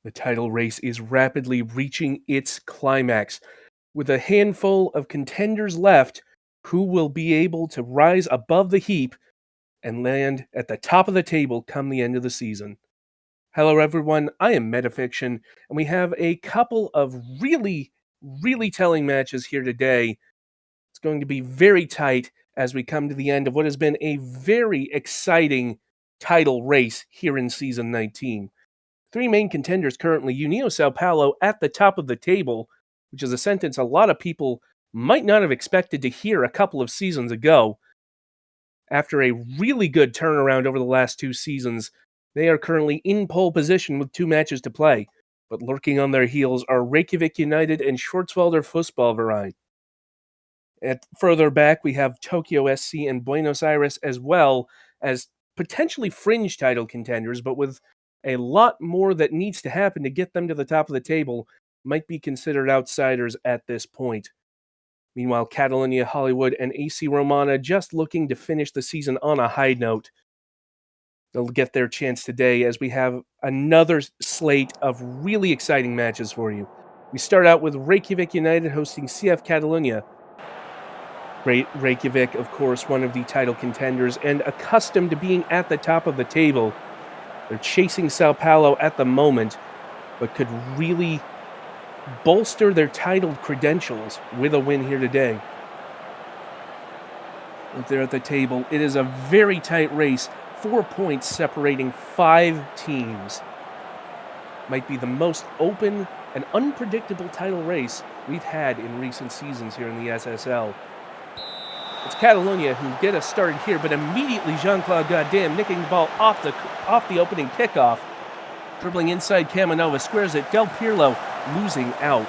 The title race is rapidly reaching its climax. With a handful of contenders left, who will be able to rise above the heap and land at the top of the table come the end of the season? Hello, everyone. I am Metafiction, and we have a couple of really telling matches here today. It's going to be very tight as we come to the end of what has been a very exciting title race here in Season 19. Three main contenders currently: União Sao Paulo at the top of the table, which is a sentence a lot of people might not have expected to hear a couple of seasons ago. After a really good turnaround over the last two seasons, they are currently in pole position with two matches to play, but lurking on their heels are Reykjavik United and Schwarzwälder Fußballverein. Further back, we have Tokyo SC and Buenos Aires as well as potentially fringe title contenders, but with a lot more that needs to happen to get them to the top of the table, might be considered outsiders at this point. Meanwhile, Catalonia, Hollywood, and AC Romana just looking to finish the season on a high note. They'll get their chance today as we have another slate of really exciting matches for you. We start out with Reykjavik United hosting CF Catalonia. Reykjavik, of course, one of the title contenders and accustomed to being at the top of the table. They're chasing Sao Paulo at the moment, but could really bolster their title credentials with a win here today. Up there at the table, it is a very tight race, 4 points separating 5 teams. Might be the most open and unpredictable title race we've had in recent seasons here in the SSL. It's Catalonia who get us started here, but immediately Jean-Claude Goddam nicking the ball off the opening kickoff. Dribbling inside Camanova, squares it, Del Pirlo losing out.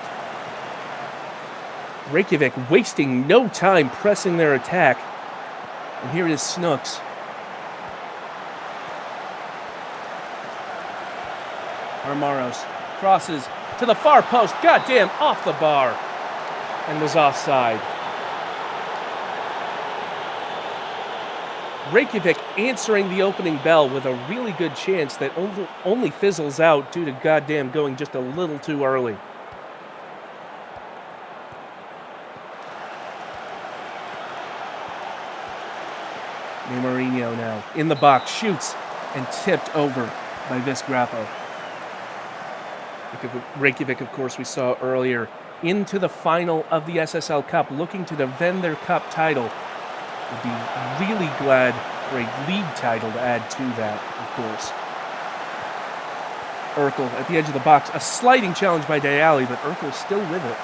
Reykjavik wasting no time pressing their attack. And here is Snooks. Armaros crosses to the far post, Goddam off the bar, and was offside. Reykjavik answering the opening bell with a really good chance that only fizzles out due to Goddam going just a little too early. Mourinho now in the box, shoots and tipped over by Visgrapo. Reykjavik, of course, we saw earlier, into the final of the SSL Cup, looking to defend their cup title. Would be really glad for a league title to add to that, of course. Urkel at the edge of the box. A sliding challenge by Dialli, but Urkel still with it.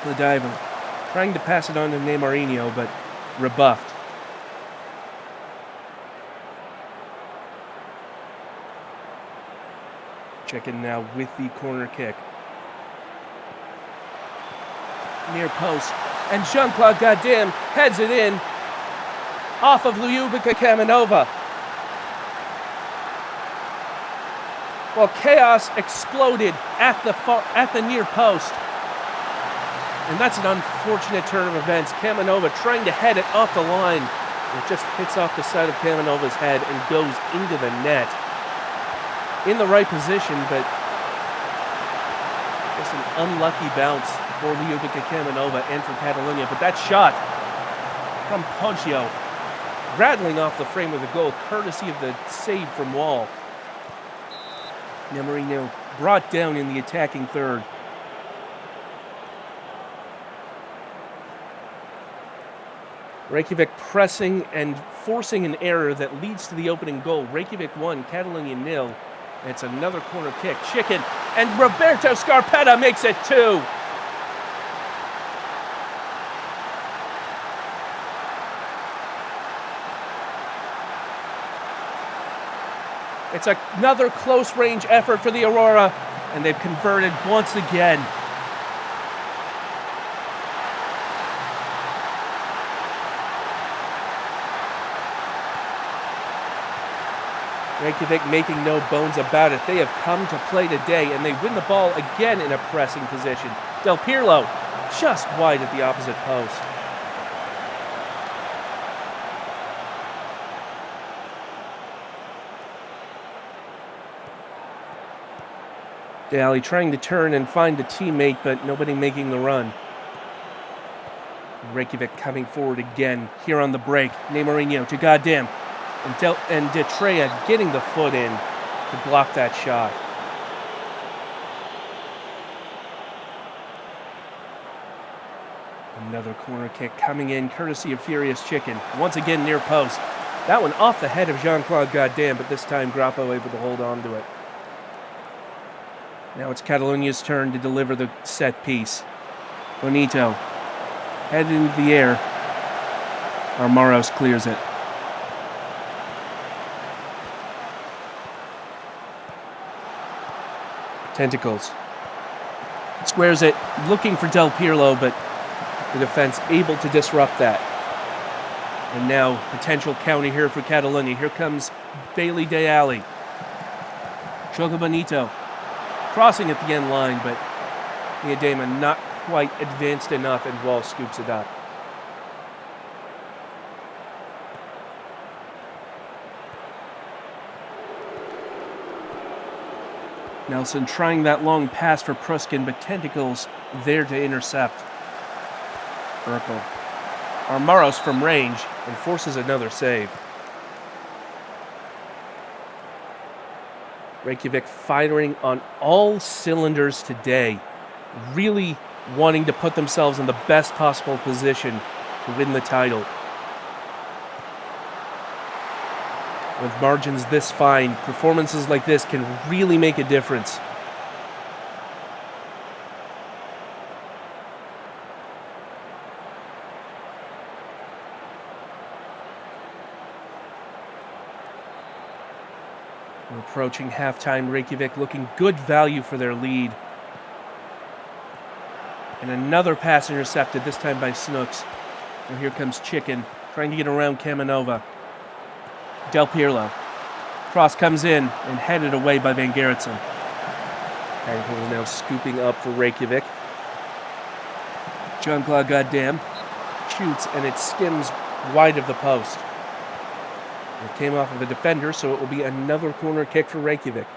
The diver trying to pass it on to Neymarinho, but rebuffed. Checking now with the corner kick. Near post. And Jean-Claude Goddam heads it in off of Ljubica Camanova. Well, chaos exploded at the near post. And that's an unfortunate turn of events. Camanova trying to head it off the line. It just hits off the side of Kamanova's head and goes into the net. In the right position, but just an unlucky bounce for Ljubica Camanova and for Catalonia. But that shot from Poggio, rattling off the frame of the goal, courtesy of the save from Wall. Neymarinho brought down in the attacking third. Reykjavik pressing and forcing an error that leads to the opening goal. Reykjavik 1, Catalonia 0. It's another corner kick. Chicken, and Roberto Scarpetta makes it 2. It's another close-range effort for the Aurora, and they've converted once again. Reykjavik making no bones about it. They have come to play today, and they win the ball again in a pressing position. Del Pirlo just wide at the opposite post. Daly trying to turn and find a teammate, but nobody making the run. Reykjavik coming forward again here on the break. Neymarinho to goddamn. And Detrea getting the foot in to block that shot. Another corner kick coming in, courtesy of Furious Chicken. Once again near post. That one off the head of Jean-Claude Goddamn, but this time Grappo able to hold on to it. Now it's Catalonia's turn to deliver the set piece. Bonito headed into the air. Armaros clears it. Tentacles. Squares it, looking for Del Pirlo, but the defense able to disrupt that. And now, potential counter here for Catalonia. Here comes Bailey Deali. Choco Bonito. Crossing at the end line, but Miedema not quite advanced enough, and Wall scoops it up. Nelson trying that long pass for Pruskin, but Tentacles there to intercept. Urkel. Armaros from range and forces another save. Reykjavik firing on all cylinders today, really wanting to put themselves in the best possible position to win the title. With margins this fine, performances like this can really make a difference. We're approaching halftime. Reykjavik looking good value for their lead. And another pass intercepted, this time by Snooks. And here comes Chicken, trying to get around Kamanova. Del Pirlo. Cross comes in and headed away by Van Gerritsen. Cancun is now scooping up for Reykjavik. Jean-Claude Goddamn shoots and it skims wide of the post. It came off of a defender, so it will be another corner kick for Reykjavik.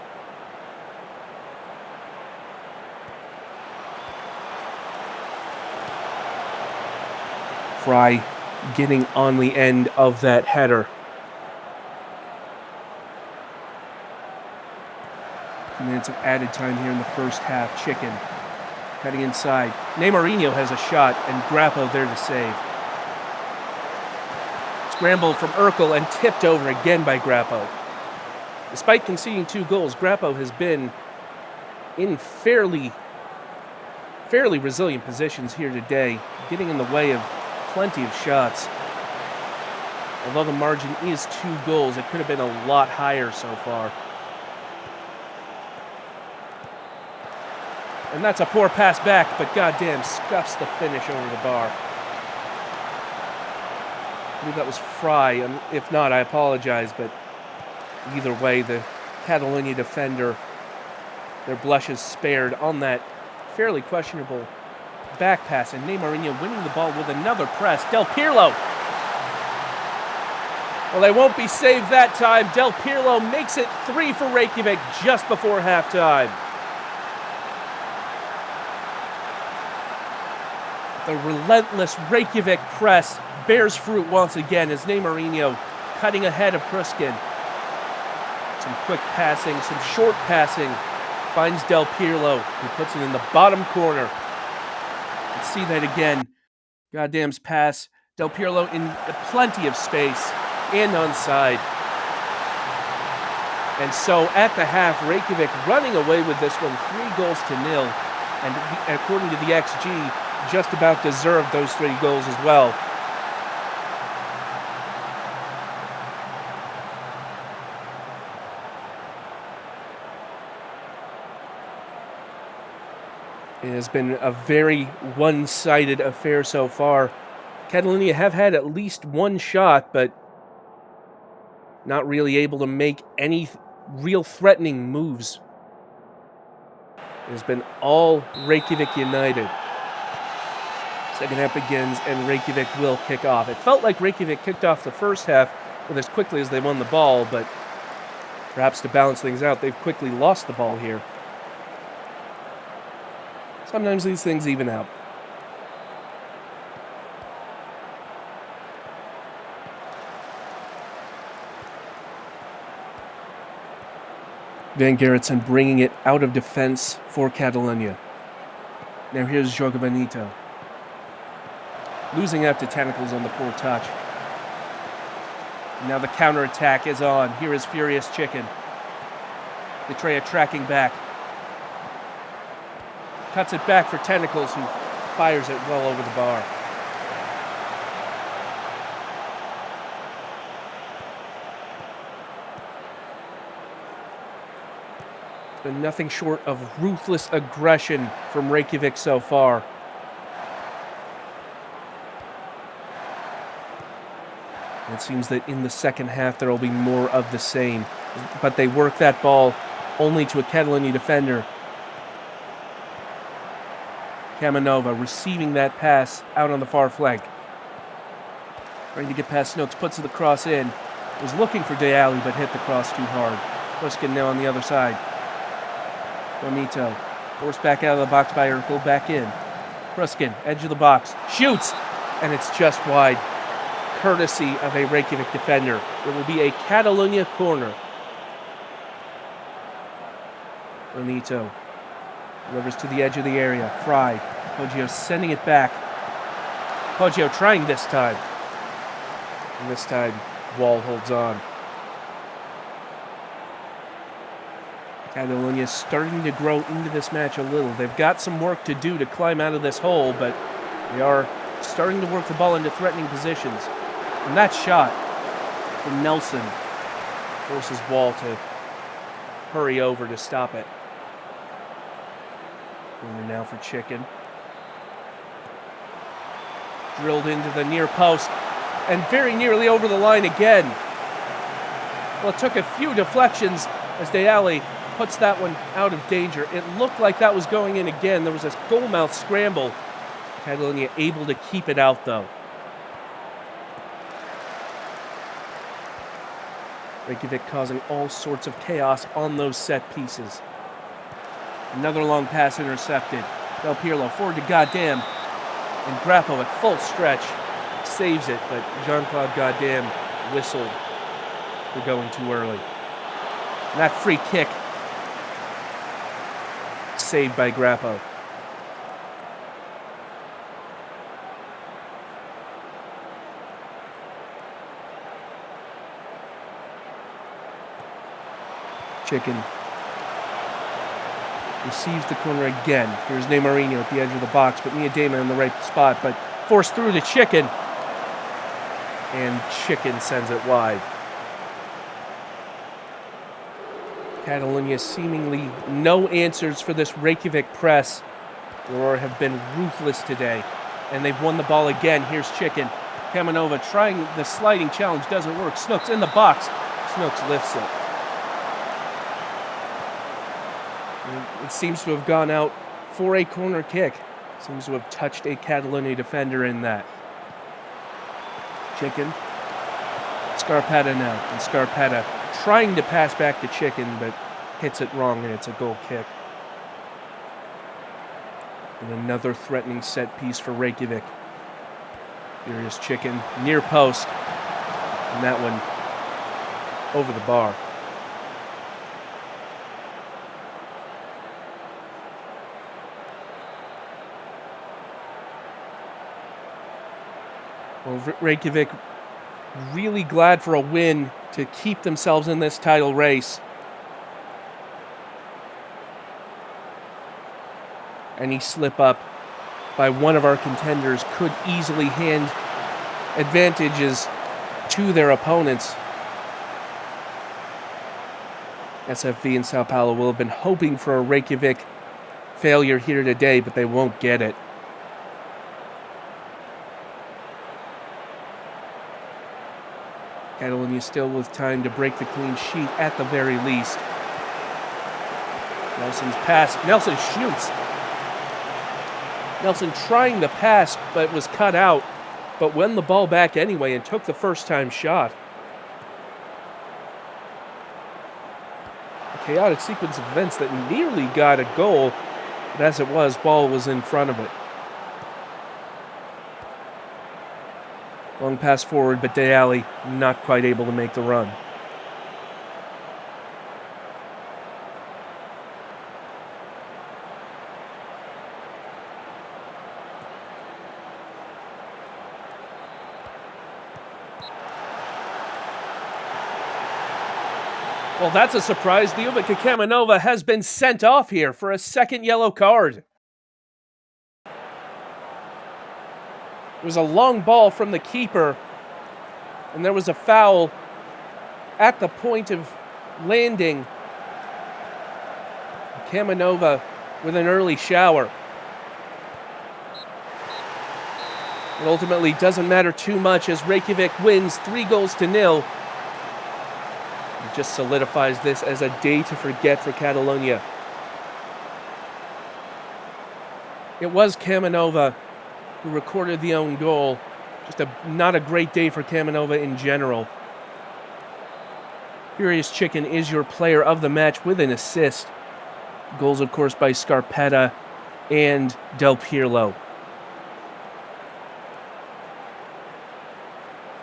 Fry getting on the end of that header. Minutes of added time here in the first half. Chicken cutting inside. Neymarinho has a shot, and Grappo there to save. Scrambled from Urkel and tipped over again by Grappo. Despite conceding 2 goals, Grappo has been in fairly resilient positions here today, getting in the way of plenty of shots. Although the margin is 2 goals, it could have been a lot higher so far. And that's a poor pass back, but goddamn scuffs the finish over the bar. I believe that was Fry, and if not, I apologize, but either way, the Catalonia defender, their blushes spared on that fairly questionable back pass, and Neymarinho winning the ball with another press. Del Pirlo! Well, they won't be saved that time. Del Pirlo makes it 3 for Reykjavik just before halftime. The relentless Reykjavik press bears fruit once again as Neymarinho cutting ahead of Pruskin. Some quick passing, some short passing. Finds Del Pirlo, who puts it in the bottom corner. Let's see that again. Goddamn's pass. Del Pirlo in plenty of space and onside. And so at the half, Reykjavik running away with this one 3-0. And according to the XG, just about deserved those 3 goals as well. It has been a very one-sided affair so far. Catalonia have had at least 1 shot, but not really able to make any real threatening moves. It has been all Reykjavik United. Second half begins, and Reykjavik will kick off. It felt like Reykjavik kicked off the first half with as quickly as they won the ball, but perhaps to balance things out, they've quickly lost the ball here. Sometimes these things even out. Van Gerritsen bringing it out of defense for Catalonia. Now here's Joga Benito. Losing out to tentacles on the poor touch. Now the counterattack is on. Here is Furious Chicken. Betraya tracking back. Cuts it back for Tentacles, who fires it well over the bar. It's been nothing short of ruthless aggression from Reykjavik so far. It seems that in the second half there will be more of the same. But they work that ball only to a Catalonia defender. Kamanova receiving that pass out on the far flank. Trying to get past Snooks, puts the cross in. Was looking for Deali, but hit the cross too hard. Kruskin now on the other side. Bonito, forced back out of the box by Urkel, back in. Kruskin, edge of the box, shoots! And it's just wide. Courtesy of a Reykjavik defender. It will be a Catalonia corner. Bonito delivers to the edge of the area. Fry. Poggio sending it back. Poggio trying this time. And this time, Wall holds on. Catalonia starting to grow into this match a little. They've got some work to do to climb out of this hole, but they are starting to work the ball into threatening positions. And that shot from Nelson forces Wall to hurry over to stop it. Corner now for Chicken. Drilled into the near post and very nearly over the line again. Well, it took a few deflections as Deali puts that one out of danger. It looked like that was going in again. There was a goalmouth scramble. Catalonia able to keep it out, though. Reykjavik causing all sorts of chaos on those set pieces. Another long pass intercepted. Del Pirlo forward to Goddamn. And Grappo at full stretch saves it, but Jean-Claude Goddamn whistled for going too early. And that free kick saved by Grappo. Chicken receives the corner again. Here's Neymarino at the edge of the box, but Miedema in the right spot, but forced through to Chicken. And Chicken sends it wide. Catalonia seemingly no answers for this Reykjavik press. Aurora have been ruthless today, and they've won the ball again. Here's Chicken. Kamanova trying the sliding challenge, doesn't work. Snooks in the box. Snooks lifts it. It seems to have gone out for a corner kick. Seems to have touched a Catalonia defender in that. Chicken. Scarpetta now. And Scarpetta trying to pass back to Chicken, but hits it wrong, and it's a goal kick. And another threatening set piece for Reykjavik. Here is Chicken. Near post. And that one over the bar. Well, Reykjavik really glad for a win to keep themselves in this title race. Any slip up by one of our contenders could easily hand advantages to their opponents. SFV and Sao Paulo will have been hoping for a Reykjavik failure here today, but they won't get it. Catalonia still with time to break the clean sheet at the very least. Nelson's pass. Nelson shoots. Nelson trying the pass, but was cut out. But won the ball back anyway and took the first time shot. A chaotic sequence of events that nearly got a goal. But as it was, ball was in front of it. Long pass forward, but Deali not quite able to make the run. Well, that's a surprise. Ljubomir Kamenova has been sent off here for a second yellow card. It was a long ball from the keeper, and there was a foul at the point of landing. Kamenova with an early shower. It ultimately doesn't matter too much as Reykjavik wins 3-0. It just solidifies this as a day to forget for Catalonia. It was Kamenova who recorded the own goal. Just not a great day for Kamenova in general. Furious Chicken is your player of the match with an assist. Goals, of course, by Scarpetta and Del Pirlo.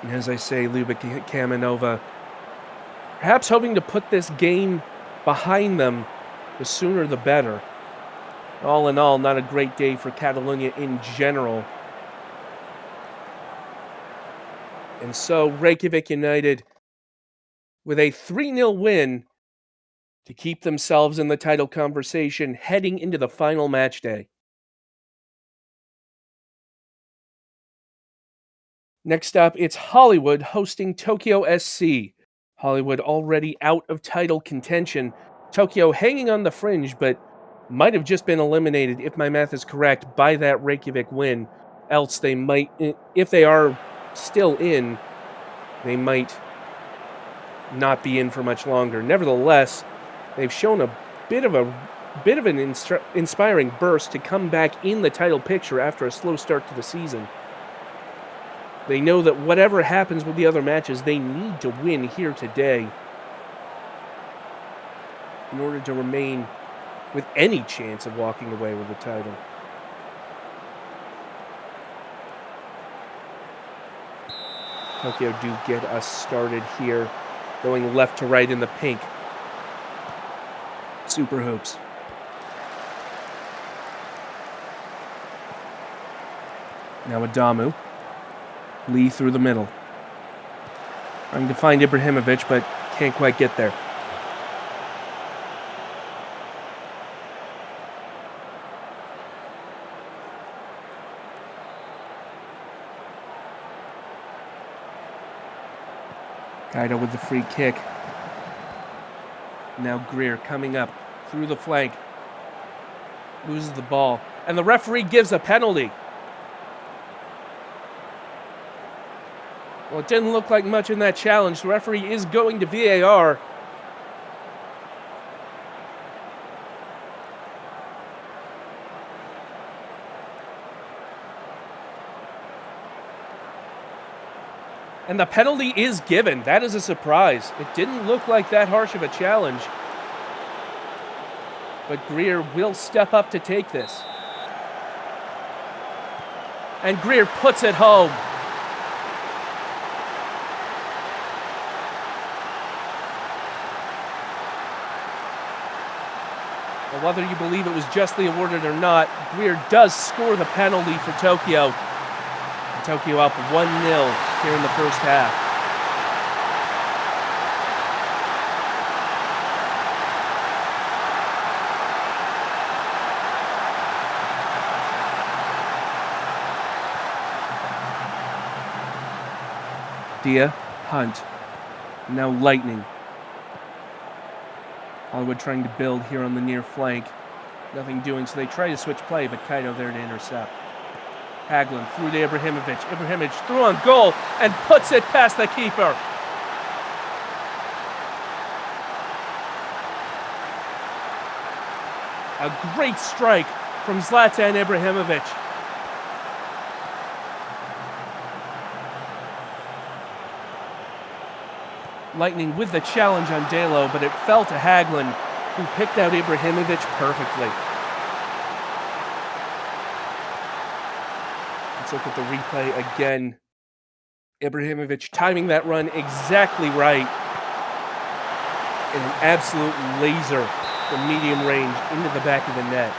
And as I say, Ljubomir Kamenova perhaps hoping to put this game behind them, the sooner the better. All in all, not a great day for Catalonia in general. And so Reykjavik United with a 3-0 win to keep themselves in the title conversation heading into the final match day. Next up, it's Hollywood hosting Tokyo SC. Hollywood already out of title contention. Tokyo hanging on the fringe, but might have just been eliminated, if my math is correct, by that Reykjavik win. Else they might, if they are still in, they might not be in for much longer. Nevertheless, they've shown a bit of an inspiring burst to come back in the title picture after a slow start to the season. They know that whatever happens with the other matches, they need to win here today in order to remain with any chance of walking away with the title. Tokyo do get us started here, going left to right in the pink. Super Hoops. Now Adamu. Lee through the middle. Trying to find Ibrahimovic, but can't quite get there. Kaido with the free kick. Now Greer coming up through the flank. Loses the ball. And the referee gives a penalty. Well, it didn't look like much in that challenge. The referee is going to VAR. And the penalty is given. That is a surprise. It didn't look like that harsh of a challenge. But Greer will step up to take this. And Greer puts it home. Well, whether you believe it was justly awarded or not, Greer does score the penalty for Tokyo. And Tokyo up 1-0 here in the first half. Dia, Hunt, now Lightning. Hollywood trying to build here on the near flank. Nothing doing, so they try to switch play, but Kaido there to intercept. Haglund through to Ibrahimovic. Ibrahimovic through on goal and puts it past the keeper. A great strike from Zlatan Ibrahimovic. Lightning with the challenge on Delo, but it fell to Haglund, who picked out Ibrahimovic perfectly. Let's look at the replay again. Ibrahimovic timing that run exactly right. And an absolute laser from medium range into the back of the net.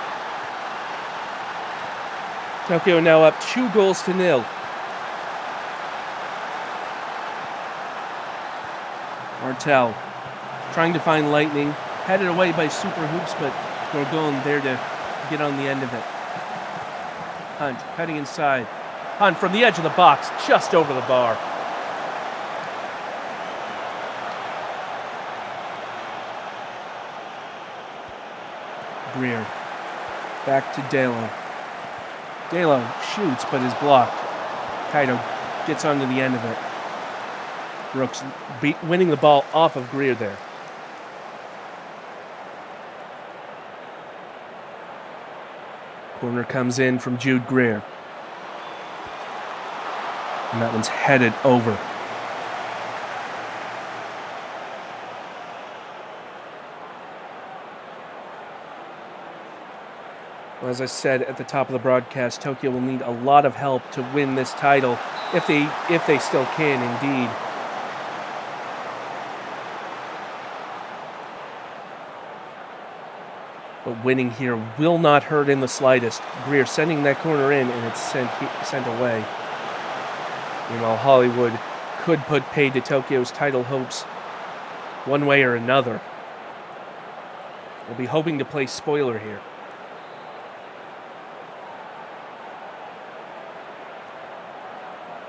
Tokyo now up 2-0. Martel trying to find Lightning. Headed away by Super Hoops, but Gorgon there to get on the end of it. Hunt cutting inside. Hunt from the edge of the box, just over the bar. Greer. Back to Dalo. Dalo shoots, but is blocked. Kaido gets onto the end of it. Brooks winning the ball off of Greer there. Corner comes in from Jude Greer. And that one's headed over. Well, as I said at the top of the broadcast, Tokyo will need a lot of help to win this title, if they still can indeed. But winning here will not hurt in the slightest. Greer sending that corner in, and it's sent away. Meanwhile, Hollywood could put paid to Tokyo's title hopes one way or another. We'll be hoping to play spoiler here.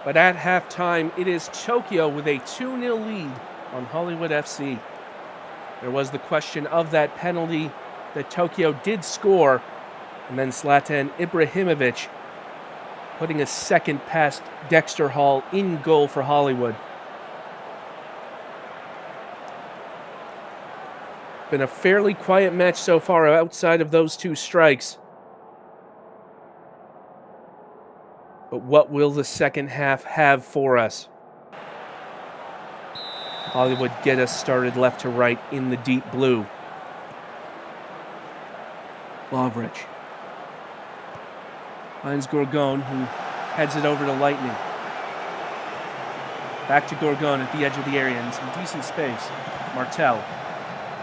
But at halftime, it is Tokyo with a 2-0 lead on Hollywood FC. There was the question of that penalty that Tokyo did score, and then Zlatan Ibrahimovic putting a second past Dexter Hall in goal for Hollywood. Been a fairly quiet match so far outside of those two strikes. But what will the second half have for us? Hollywood get us started left to right in the deep blue. Lovrich finds Gorgon, who heads it over to Lightning. Back to Gorgon at the edge of the area in some decent space. Martel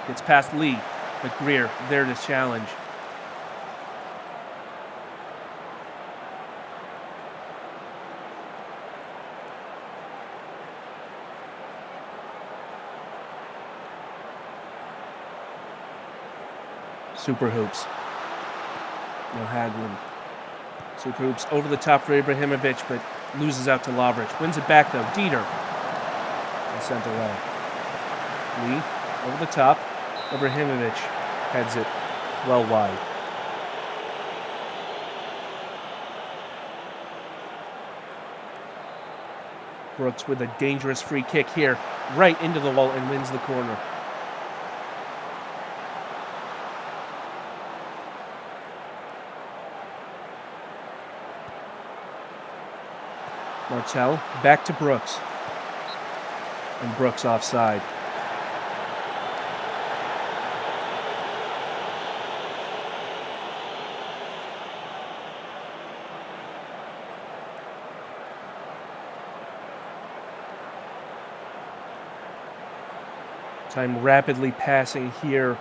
gets past Lee, but Greer there to challenge. Super Hoops. No Haglund. Super Hoops over the top for Ibrahimovic, but loses out to Lovrich. Wins it back though. Dieter. And sent away. Lee over the top. Ibrahimovic heads it well wide. Brooks with a dangerous free kick here, right into the wall, and wins the corner. Martel back to Brooks. And Brooks offside. Time rapidly passing here.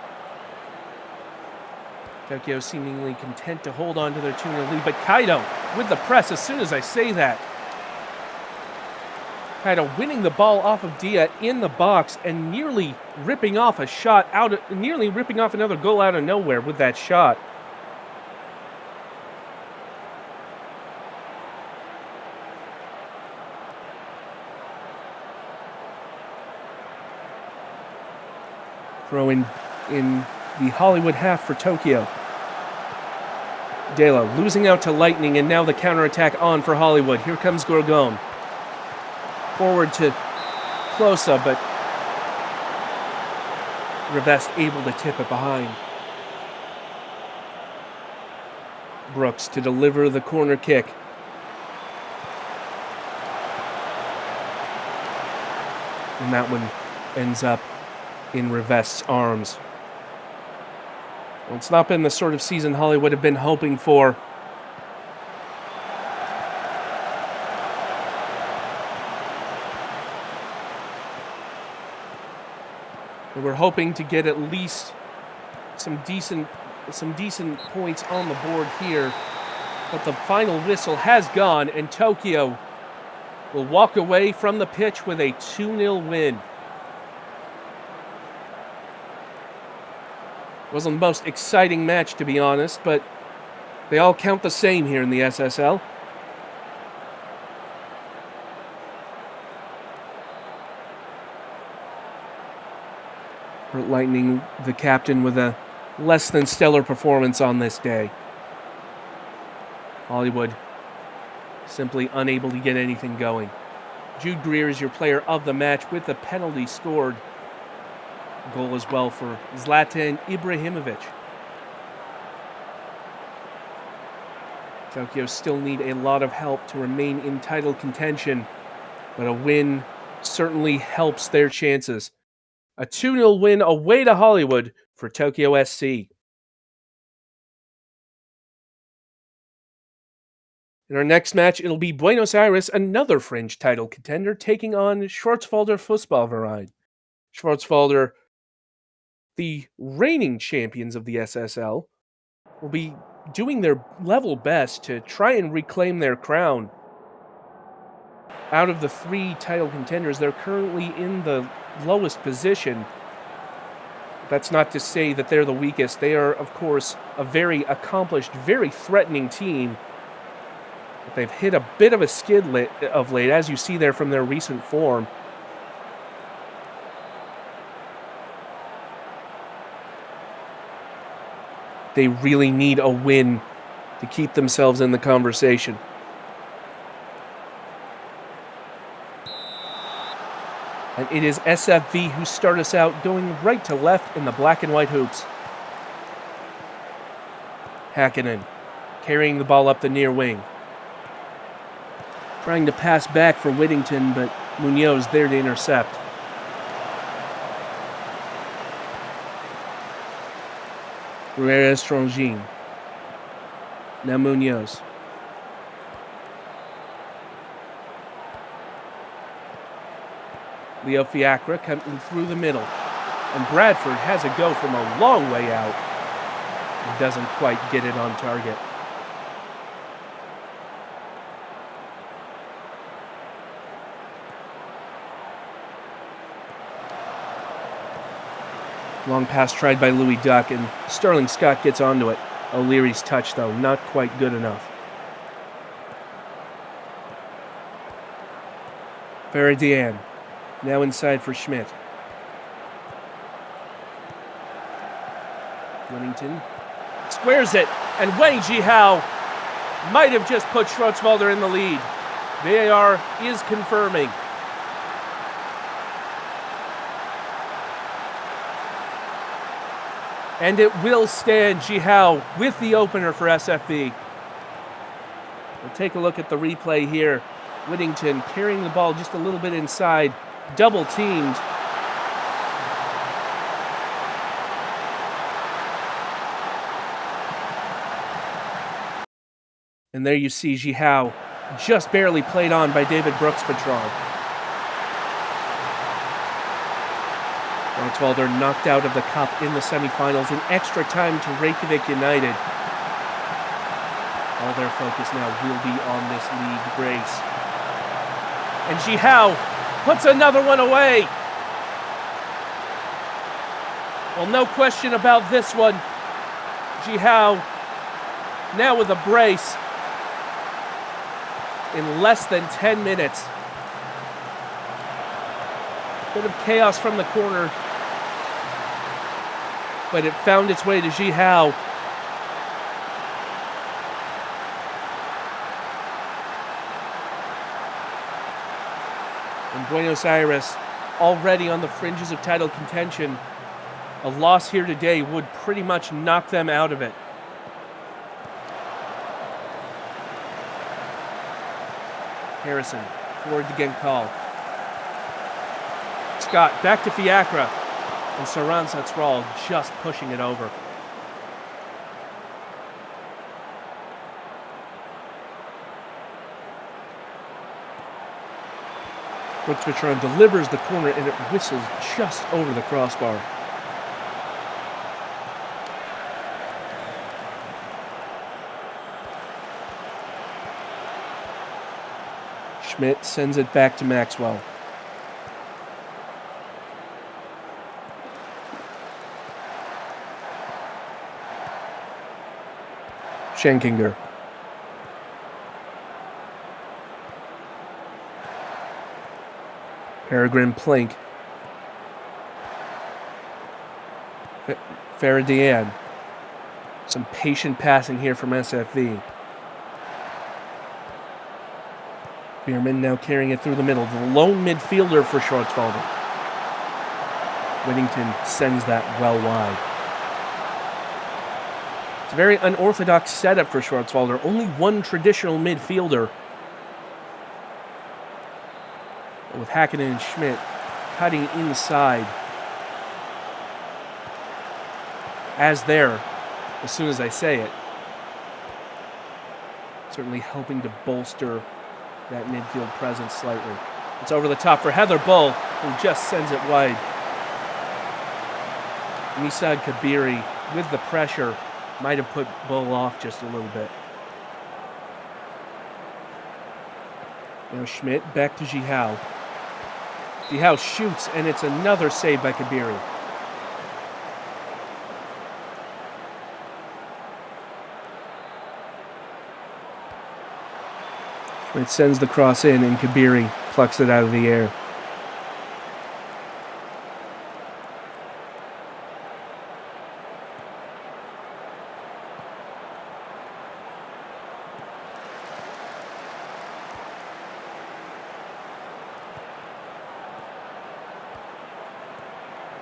Tokyo seemingly content to hold on to their 2-0 lead, but Kaido with the press as soon as I say that. Kaido winning the ball off of Dia in the box and nearly ripping off a shot nearly ripping off another goal out of nowhere with that shot. Throw in the Hollywood half for Tokyo. Dalo losing out to Lightning, and now the counterattack on for Hollywood. Here comes Gorgon. Forward to Closa, but Revest able to tip it behind. Brooks to deliver the corner kick. And that one ends up in Revest's arms. Well, it's not been the sort of season Hollywood have been hoping for. And we're hoping to get at least some decent points on the board here. But the final whistle has gone, and Tokyo will walk away from the pitch with a 2-0 win. Wasn't the most exciting match, to be honest, but they all count the same here in the SSL. Lightning, the captain, with a less than stellar performance on this day. Hollywood simply unable to get anything going. Jude Greer is your player of the match with the penalty scored. Goal as well for Zlatan Ibrahimovic. Tokyo still need a lot of help to remain in title contention, but a win certainly helps their chances. A 2-0 win away to Hollywood for Tokyo SC. In our next match, it'll be Buenos Aires, another fringe title contender, taking on Schwarzwälder Fußballverein. Schwarzwälder, the reigning champions of the SSL, will be doing their level best to try and reclaim their crown. Out of the 3 title contenders, they're currently in the lowest position. That's not to say that they're the weakest. They are, of course, a very accomplished, very threatening team. But they've hit a bit of a skid of late, as you see there from their recent form. They really need a win to keep themselves in the conversation. And it is SFV who start us out, going right to left in the black and white hoops. Hakkinen carrying the ball up the near wing. Trying to pass back for Whittington, but Munoz there to intercept. Guerrero Strongin. Now Munoz. Leo Fiacra coming through the middle. And Bradford has a go from a long way out. And doesn't quite get it on target. Long pass tried by Louis Duck, and Sterling Scott gets onto it. O'Leary's touch, though, not quite good enough. Ferradian, now inside for Schmidt. Whittington squares it, and Wang Jihao might have just put Schwarzwälder in the lead. VAR is confirming. And it will stand. Jihao with the opener for SFB. We'll take a look at the replay here. Whittington carrying the ball just a little bit inside. Double teamed. And there you see Jihao just barely played on by David Brooks-Patron. Schwarzwälder knocked out of the cup in the semifinals in extra time to Reykjavik United. All their focus now will be on this league race. And Jihao puts another one away. Well, no question about this one. Jihao now with a brace in less than 10 minutes. Bit of chaos from the corner, but it found its way to Jihao. And Buenos Aires already on the fringes of title contention. A loss here today would pretty much knock them out of it. Harrison, forward to Genkal. Scott, back to Fiacra. And Saran Satsral just pushing it over. Brooks Bertrand delivers the corner and it whistles just over the crossbar. Schmidt sends it back to Maxwell. Schenkinger. Peregrine Plank. Faradian. Some patient passing here from SFV. Bierman now carrying it through the middle. The lone midfielder for Schwarzwalder. Whittington sends that well wide. It's a very unorthodox setup for Schwarzwalder. Only one traditional midfielder. With Hakkinen and Schmidt cutting inside. As soon as I say it. Certainly helping to bolster that midfield presence slightly. It's over the top for Heather Bull, who just sends it wide. Nisad Kabiri, with the pressure, might have put Bull off just a little bit. Now Schmidt back to Jihao. Jihao shoots, and it's another save by Kabiri. Schmidt sends the cross in, and Kabiri plucks it out of the air.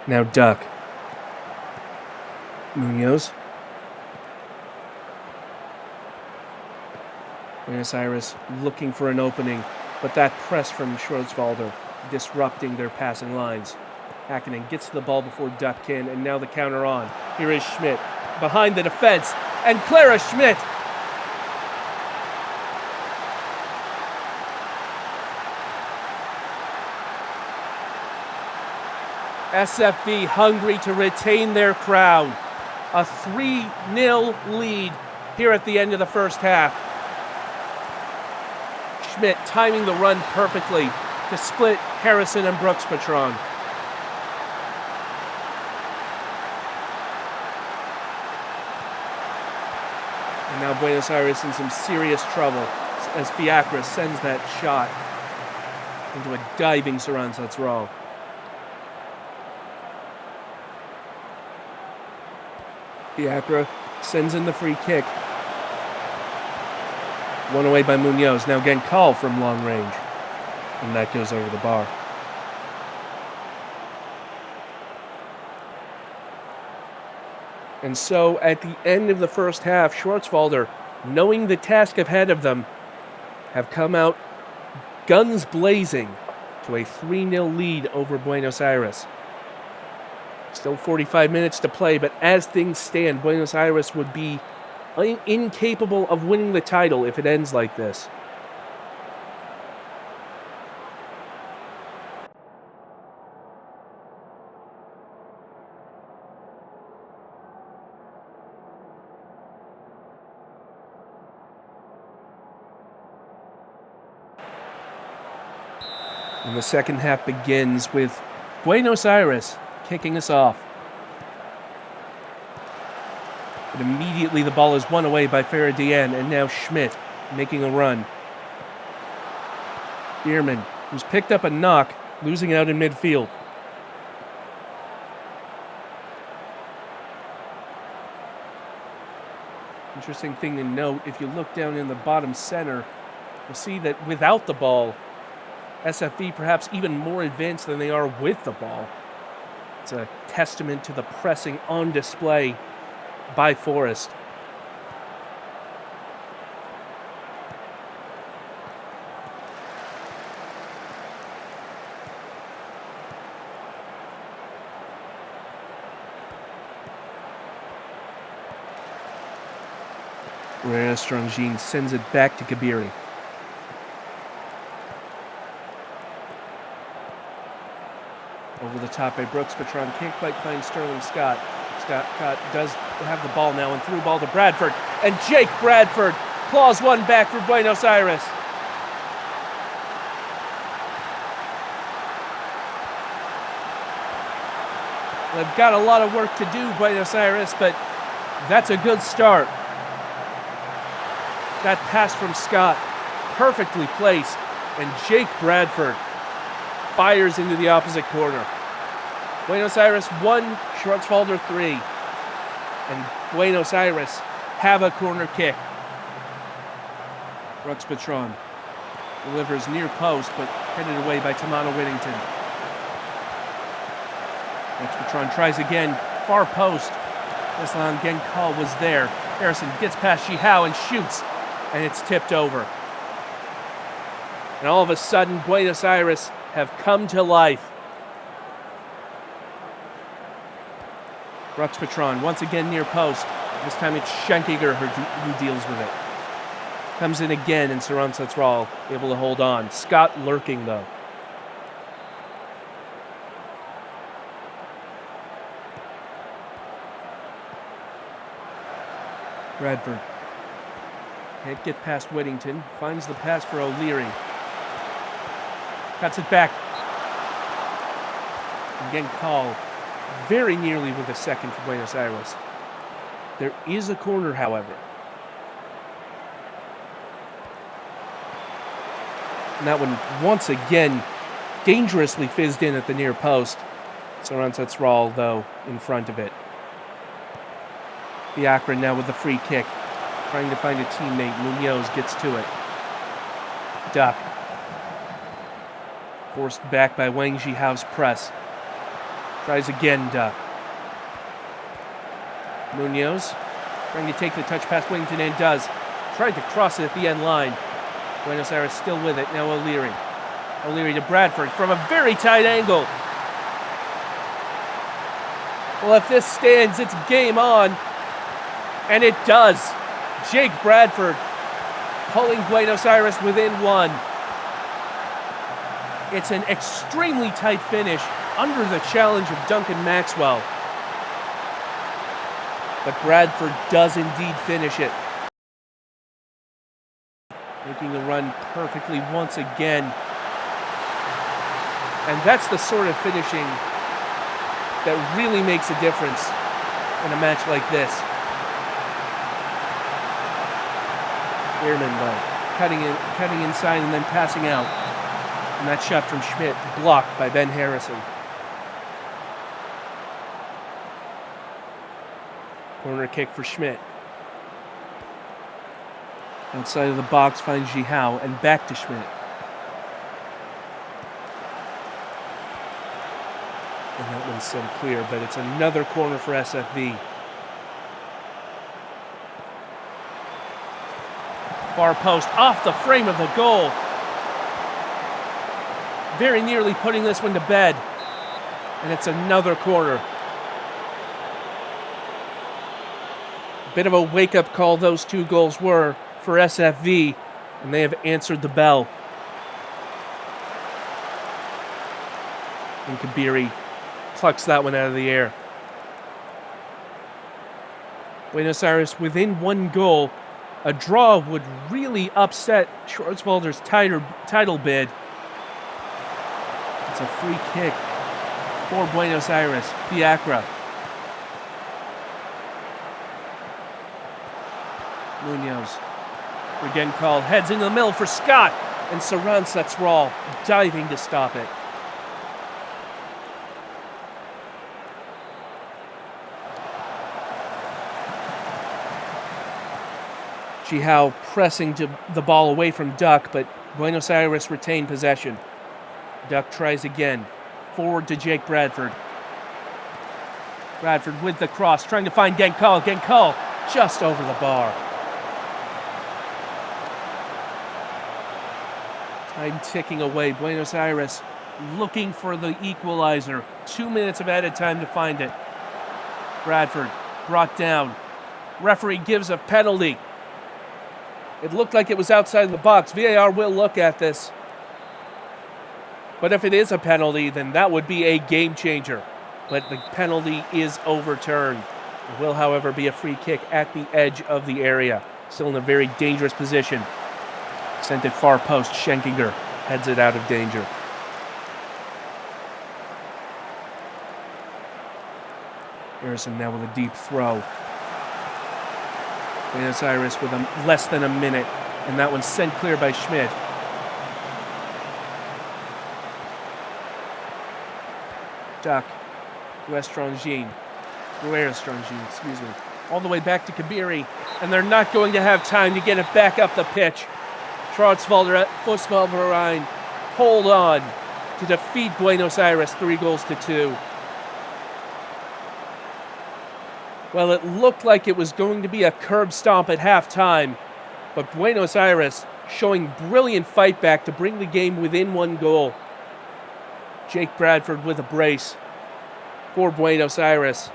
Now Duck. Munoz. Buenos Aires looking for an opening, but that press from Schwarzwalder disrupting their passing lines. Hakkinen gets to the ball before Duck can, and now the counter on. Here is Schmidt behind the defense, and Clara Schmidt. SFV hungry to retain their crown. A 3-0 lead here at the end of the first half. Schmidt timing the run perfectly to split Harrison and Brooks Bertrand. And now Buenos Aires in some serious trouble as Fiacre sends that shot into a diving Saran Satsral. Fiacre sends in the free kick. One away by Munoz. Now again, call from long range. And that goes over the bar. And so, at the end of the first half, Schwarzwalder, knowing the task ahead of them, have come out guns blazing to a 3-0 lead over Buenos Aires. Still 45 minutes to play, but as things stand, Buenos Aires would be incapable of winning the title if it ends like this. And the second half begins with Buenos Aires kicking us off. But immediately the ball is won away by Faradian, and now Schmidt making a run. Bierman, who's picked up a knock, losing out in midfield. Interesting thing to note, if you look down in the bottom center, you'll see that without the ball, SFV perhaps even more advanced than they are with the ball. It's a testament to the pressing on display by Forrest. Herrera Strongine sends it back to Kabiri. Over the top by Brooks Patron. Can't quite find Sterling Scott. Scott does have the ball now and through ball to Bradford. And Jake Bradford claws one back for Buenos Aires. They've got a lot of work to do, Buenos Aires, but that's a good start. That pass from Scott, perfectly placed, and Jake Bradford fires into the opposite corner. Buenos Aires 1, Schwarzwälder 3. And Buenos Aires have a corner kick. Brooks Patron delivers near post, but headed away by Tamana Whittington. Brooks Patron tries again, far post. Islam Genkal was there. Harrison gets past Shihao and shoots, and it's tipped over. And all of a sudden, Buenos Aires have come to life. Brooks Patron once again near post. This time it's Schenkiger who deals with it. Comes in again, and Saran Satral able to hold on. Scott lurking, though. Bradford can't get past Whittington. Finds the pass for O'Leary. Cuts it back. Again, call very nearly with a second for Buenos Aires. There is a corner, however. And that one, once again, dangerously fizzed in at the near post. Saran Satral, though, in front of it. Biakra now with the free kick. Trying to find a teammate. Munoz gets to it. Duck. Forced back by Wang Jihao's press. Tries again, Duck. Munoz trying to take the touch past Whittington and does. Tried to cross it at the end line. Buenos Aires still with it. Now O'Leary. O'Leary to Bradford from a very tight angle. Well, if this stands, it's game on. And it does. Jake Bradford pulling Buenos Aires within one. It's an extremely tight finish under the challenge of Duncan Maxwell. But Bradford does indeed finish it. Making the run perfectly once again. And that's the sort of finishing that really makes a difference in a match like this. Ehrman, though, cutting inside and then passing out. And that shot from Schmidt blocked by Ben Harrison. Corner kick for Schmidt. Outside of the box finds Jihao and back to Schmidt. And that one's sent clear, but it's another corner for SFV. Far post off the frame of the goal. Very nearly putting this one to bed. And it's another corner. Bit of a wake-up call those two goals were for SFV, and they have answered the bell. And Kabiri plucks that one out of the air. Buenos Aires within one goal. A draw would really upset Schwarzwälder's title bid. It's a free kick for Buenos Aires. Fiacra. Munoz. Again called. Heads into the middle for Scott. And Saran Satral diving to stop it. Jihao pressing the ball away from Duck, but Buenos Aires retained possession. Duck tries again. Forward to Jake Bradford. Bradford with the cross, trying to find Genkal. Genkal just over the bar. Time ticking away. Buenos Aires looking for the equalizer. 2 minutes of added time to find it. Bradford brought down. Referee gives a penalty. It looked like it was outside of the box. VAR will look at this. But if it is a penalty, then that would be a game changer. But the penalty is overturned. It will, however, be a free kick at the edge of the area. Still in a very dangerous position. Sent it far post. Schenkinger heads it out of danger. Harrison now with a deep throw. Buenos Aires with less than a minute. And that one's sent clear by Schmidt. Duck. Estrangine, excuse me. All the way back to Kabiri. And they're not going to have time to get it back up the pitch. Fussvalverein hold on to defeat Buenos Aires 3-2. Well, it looked like it was going to be a curb stomp at halftime, but Buenos Aires showing brilliant fight back to bring the game within 1 goal. Jake Bradford with a brace for Buenos Aires.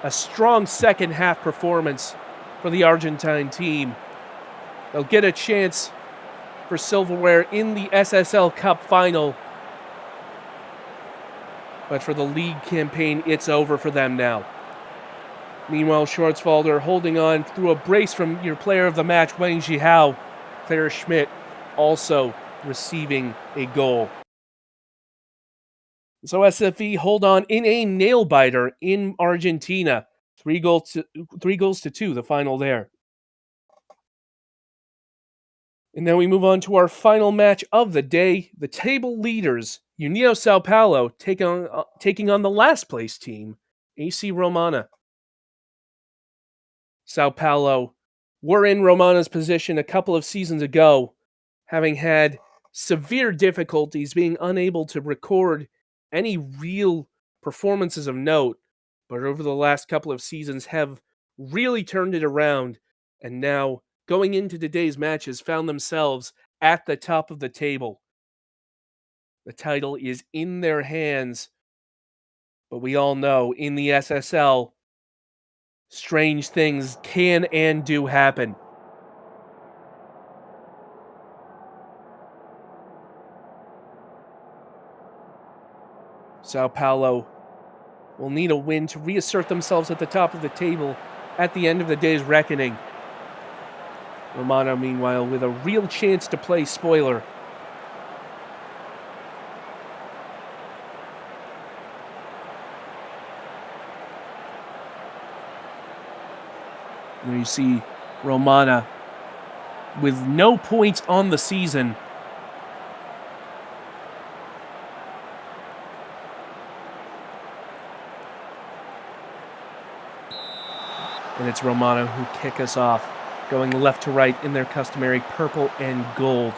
A strong second half performance for the Argentine team. They'll get a chance for silverware in the SSL Cup final. But for the league campaign, it's over for them now. Meanwhile, Schwarzwalder holding on through a brace from your player of the match, Wang Jihao. Claire Schmidt also receiving a goal. So SFE hold on in a nail-biter in Argentina. 3-2, the final there. And now we move on to our final match of the day. The table leaders, União Sao Paulo, taking on the last place team, AC Romana. Sao Paulo were in Romana's position a couple of seasons ago, having had severe difficulties being unable to record any real performances of note, but over the last couple of seasons have really turned it around, and now, going into today's matches, found themselves at the top of the table. The title is in their hands, but we all know in the SSL, strange things can and do happen. Sao Paulo will need a win to reassert themselves at the top of the table at the end of the day's reckoning. Romana, meanwhile, with a real chance to play spoiler. There you see Romana with no points on the season. And it's Romana who kick us off, going left to right in their customary purple and gold.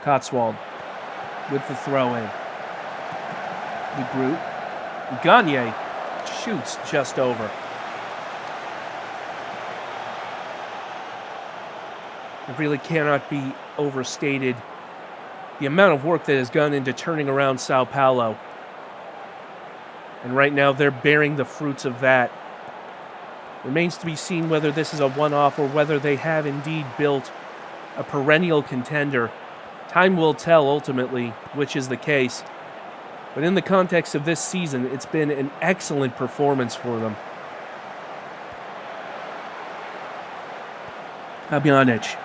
Cotswold with the throw-in. The group. Gagne shoots just over. It really cannot be overstated the amount of work that has gone into turning around Sao Paulo. And right now they're bearing the fruits of that. Remains to be seen whether this is a one-off or whether they have indeed built a perennial contender. Time will tell ultimately which is the case. But in the context of this season, it's been an excellent performance for them. Fabianic.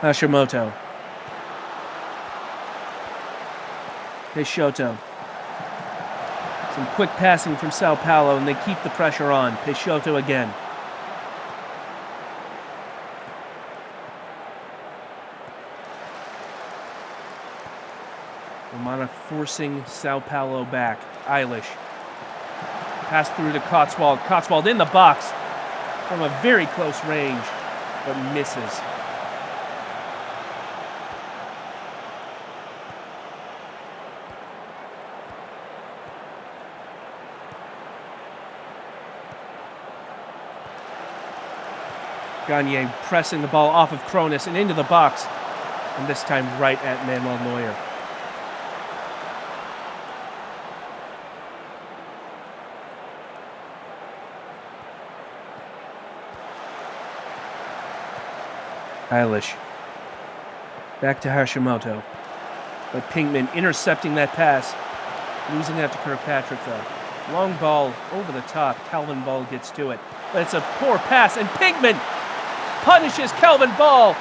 Hashimoto. Peixoto. Some quick passing from Sao Paulo, and they keep the pressure on. Peixoto again. Romana forcing Sao Paulo back. Eilish. Pass through to Cotswold. Cotswold in the box from a very close range, but misses. Gagne pressing the ball off of Cronus and into the box, and this time right at Manuel Neuer. Eilish. Back to Hashimoto. But Pinkman intercepting that pass. Losing out to Kirkpatrick, though. Long ball over the top. Calvin Ball gets to it. But it's a poor pass, and Pinkman punishes Calvin Ball.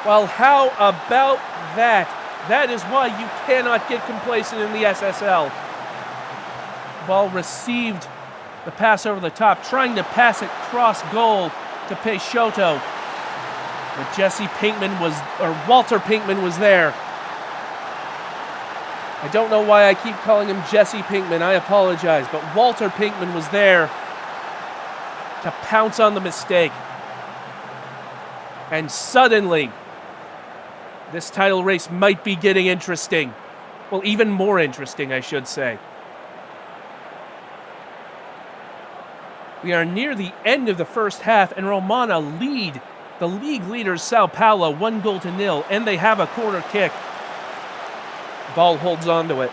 Well, how about that? That is why you cannot get complacent in the SSL. Ball received the pass over the top, trying to pass it cross goal to Peixoto. But Walter Pinkman was there. I don't know why I keep calling him Jesse Pinkman. I apologize. But Walter Pinkman was there to pounce on the mistake. And suddenly, this title race might be getting interesting. Well, even more interesting, I should say. We are near the end of the first half, and Romana lead the league leaders Sao Paulo 1-0, and they have a corner kick. Ball holds on to it.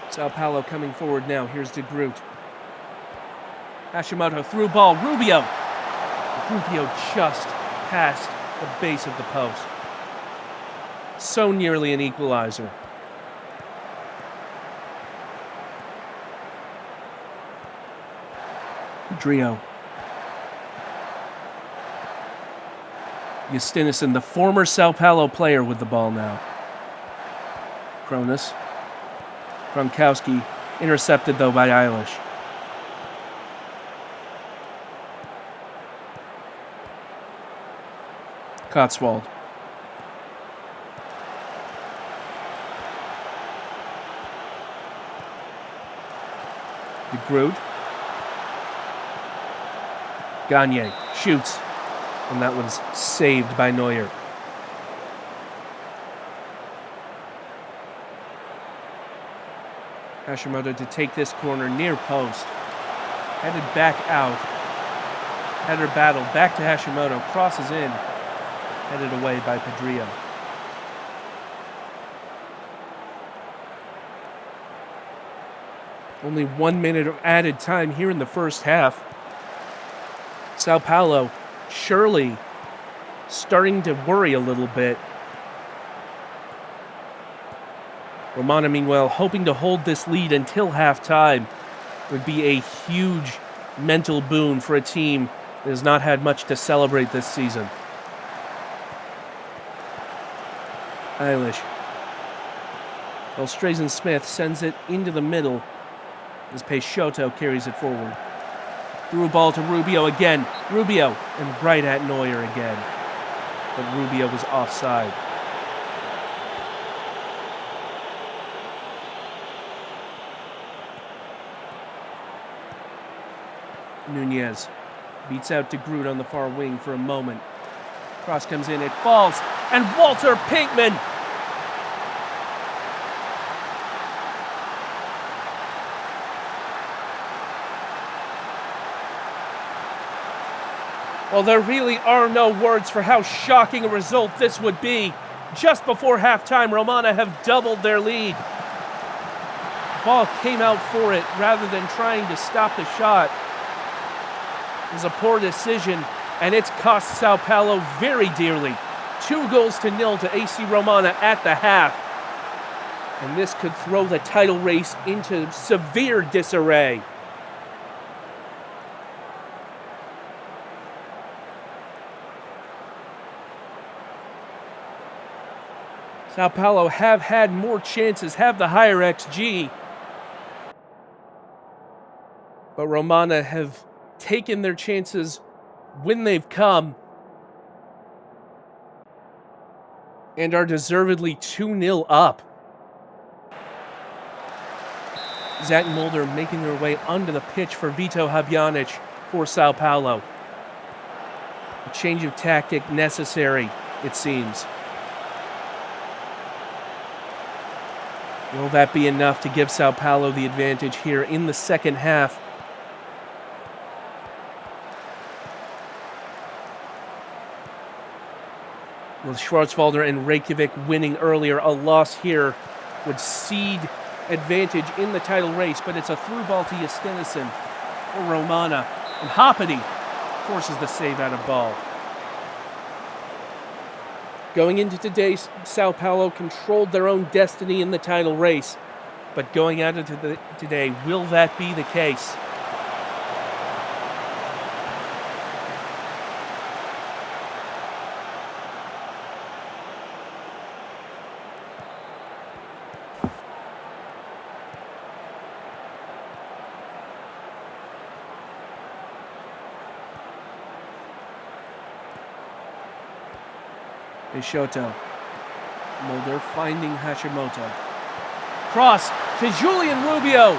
Sao Paulo coming forward now. Here's De Groot. Hashimoto through ball. Rubio just past the base of the post. So nearly an equalizer. Drio. Justinison, the former Sao Paulo player, with the ball now. Cronus. Gronkowski, intercepted though by Eilish. Cotswold. De Groot. Gagne shoots, and that was saved by Neuer. Hashimoto to take this corner near post. Headed back out. Header battle back to Hashimoto. Crosses in. Headed away by Pedrillo. Only 1 minute of added time here in the first half. Sao Paulo surely starting to worry a little bit. Romana, meanwhile, hoping to hold this lead until halftime. Would be a huge mental boon for a team that has not had much to celebrate this season. Eilish. Well, Strazen-Smith sends it into the middle as Peixoto carries it forward. Threw a ball to Rubio again. Rubio, and right at Neuer again. But Rubio was offside. Nunez beats out De Groot on the far wing for a moment. Cross comes in, it falls, and Walter Pinkman! Well, there really are no words for how shocking a result this would be. Just before halftime, Romana have doubled their lead. Ball came out for it rather than trying to stop the shot. It was a poor decision, and it's cost Sao Paulo very dearly. 2-0 to AC Romana at the half. And this could throw the title race into severe disarray. Sao Paulo have had more chances, have the higher XG. But Romana have taken their chances when they've come and are deservedly 2-0 up. Zach and Mulder making their way onto the pitch for Vito Habjanic for Sao Paulo. A change of tactic necessary, it seems. Will that be enough to give Sao Paulo the advantage here in the second half? With Schwarzwalder and Reykjavik winning earlier, a loss here would cede advantage in the title race, but it's a through ball to Justinison for Romana, and Hoppity forces the save out of ball. Going into today, Sao Paulo controlled their own destiny in the title race, but going out into today, will that be the case? Peixoto. Mulder finding Hashimoto. Cross to Julian Rubio.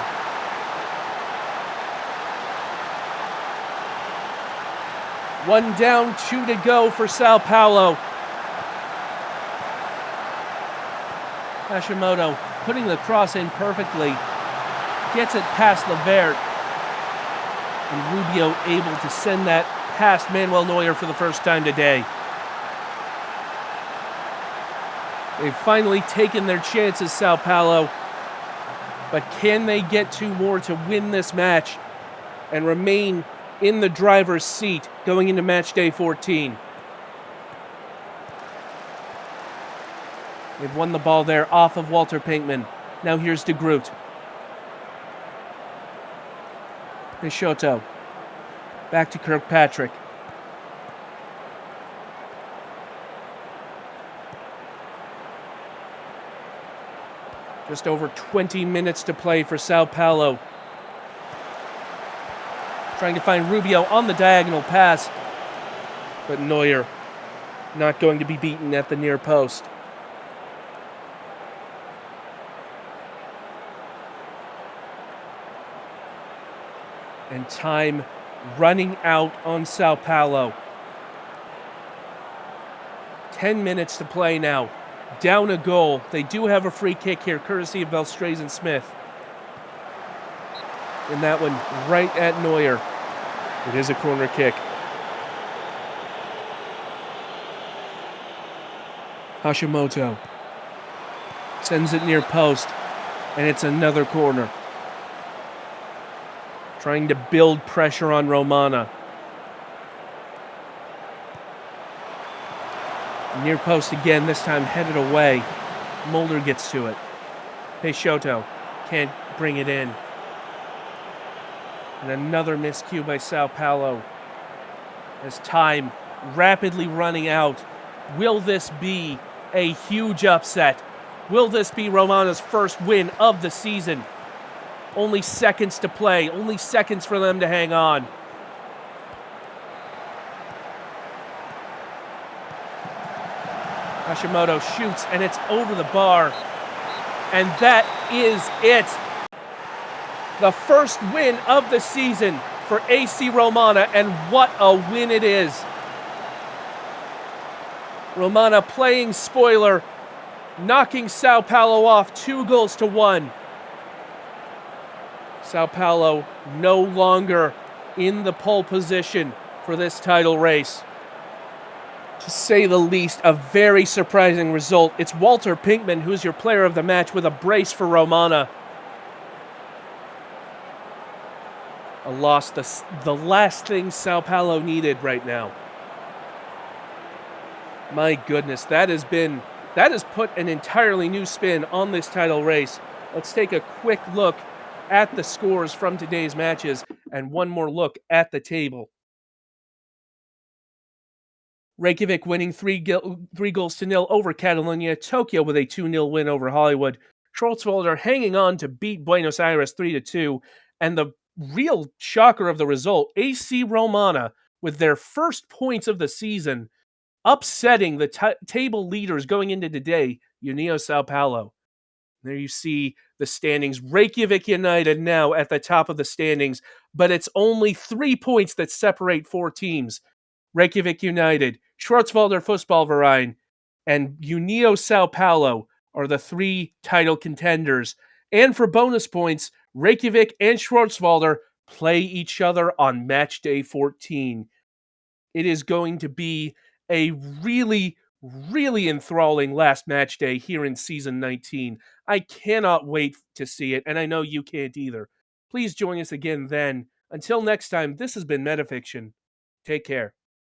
One down, 2 to go for Sao Paulo. Hashimoto putting the cross in perfectly. Gets it past Levert. And Rubio able to send that past Manuel Neuer for the first time today. They've finally taken their chances, Sao Paulo. But can they get 2 more to win this match and remain in the driver's seat going into match day 14? They've won the ball there off of Walter Pinkman. Now here's De Groot. Peixoto. Back to Kirkpatrick. Just over 20 minutes to play for Sao Paulo. Trying to find Rubio on the diagonal pass. But Neuer not going to be beaten at the near post. And time running out on Sao Paulo. 10 minutes to play now. Down a goal. They do have a free kick here, courtesy of Velstrazen Smith. And that one right at Neuer. It is a corner kick. Hashimoto sends it near post, and it's another corner. Trying to build pressure on Romana. Near post again, this time headed away. Mulder gets to it. Peixoto can't bring it in. And another miscue by Sao Paulo. As time rapidly running out. Will this be a huge upset? Will this be Romana's first win of the season? Only seconds to play. Only seconds for them to hang on. Hashimoto shoots, and it's over the bar. And that is it. The first win of the season for AC Romana, and what a win it is. Romana playing spoiler, knocking Sao Paulo off 2-1. Sao Paulo no longer in the pole position for this title race. To say the least, a very surprising result. It's Walter Pinkman who's your player of the match with a brace for Romana. A loss, the last thing Sao Paulo needed right now. My goodness, that has put an entirely new spin on this title race. Let's take a quick look at the scores from today's matches and one more look at the table. Reykjavik winning 3-0 over Catalonia. Tokyo with a 2-0 win over Hollywood. Schwarzwalder hanging on to beat Buenos Aires 3-2. And the real shocker of the result, AC Romana with their first points of the season, upsetting the table leaders going into today, União Sao Paulo. There you see the standings. Reykjavik United now at the top of the standings, but it's only 3 points that separate 4 teams. Reykjavik United, Schwarzwalder Fußballverein, and União Sao Paulo are the 3 title contenders. And for bonus points, Reykjavik and Schwarzwalder play each other on match day 14. It is going to be a really, really enthralling last match day here in season 19. I cannot wait to see it, and I know you can't either. Please join us again then. Until next time, this has been Metafiction. Take care.